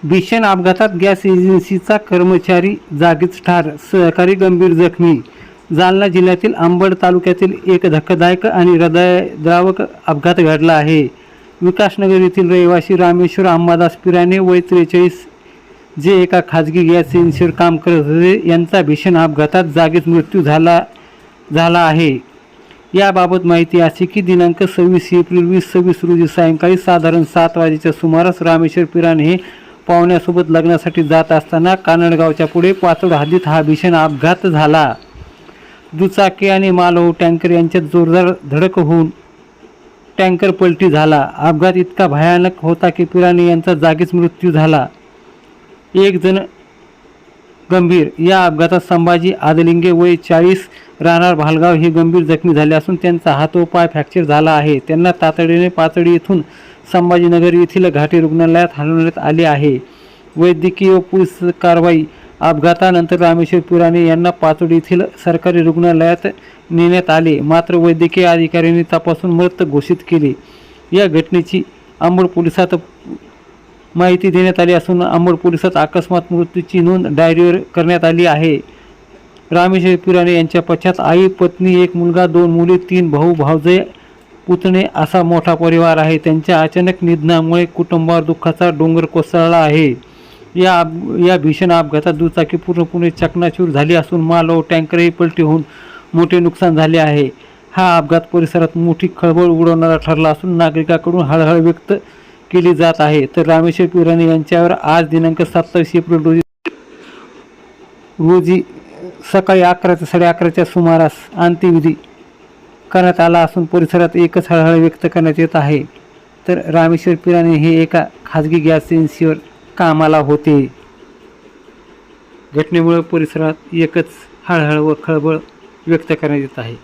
भीषण अपघातात गॅस एजन्सीचा कर्मचारी जागीच ठार, सहकारी गंभीर जखमी. जालना जिल्ह्यातील अंबड तालुक्यातील एक धक्कादायक आणि हृदयद्रावक अपघात घडला आहे. विकासनगर येथील रहिवासी रामेश्वर अंबादास पिराने वय 43, जे एका खाजगी गॅस एजन्सीवर काम करत होते, यांचा भीषण अपघातात जागीच मृत्यू झाला आहे. याबाबत माहिती अशी की दिनांक 26 एप्रिल 2026 रोजी सायंकाळी साधारण 7 वाजेच्या सुमारास रामेश्वर पिराने हे पाहुण्यासोबत लग्नासाठी जात असताना कानडगावच्या पुढे पाचोड हद्दीत हा भीषण अपघात झाला. दुचाकी आणि मालवाहू टँकर यांच्यात जोरदार धडक होऊन टँकर पलटी झाला. अपघात इतका भयानक होता की पिराने यांचा जागीच मृत्यू झाला. एक जण गंभीर. या अपघातात संभाजी आदलिंगे वय 40 राहणार भालगाव हे गंभीर जखमी झाले असून त्यांचा हात व पाय फ्रॅक्चर झाला आहे. त्यांना तातडीने पाचोडी येथून संभाजीनगर येथील घाटी रुग्णालयात हलवण्यात आले आहे. वैद्यकीय व पोलीस कारवाई. अपघातानंतर रामेश्वर पिराने यांना पाचोडी येथील सरकारी रुग्णालयात नेण्यात आले, मात्र वैद्यकीय अधिकाऱ्यांनी तपासून मृत घोषित केले. या घटनेची अंबड पोलिसात माहिती देण्यात आली असून अंबड पोलिसात अकस्मात मृत्यूची नोंद डायरीवर करण्यात आली आहे. रामेश्वर पिराने यांच्या पश्चात आई, पत्नी, एक मुलगा, 2 मुली, 3 भाऊ भावजय, पुतणे असा मोठा परिवार आहे. त्यांच्या अचानक निधनामुळे कुटुंबावर दुःखाचा डोंगर कोसळला आहे. या भीषण अपघातात दुचाकी पूर्णपणे चकनाचूर झाली असून माल व टँकरही पलटी होऊन मोठे नुकसान झाले आहे. हा अपघात परिसरात मोठी खळबळ उडवणारा ठरला असून नागरिकांकडून हळहळ व्यक्त केली जात आहे. तर रामेश्वर पिराने यांच्यावर आज दिनांक 27 एप्रिल रोजी सकाळी 11 ते 11:30च्या सुमारास अंत्यविधी करण्यात आला असून परिसरात एकच हळहळ व्यक्त करण्यात येत आहे. तर रामेश्वर पिराने हे एका खाजगी गॅस एजन्सीवर कामाला होते. घटनेमुळे परिसरात एकच हळहळ व खळबळ व्यक्त करण्यात येत आहे.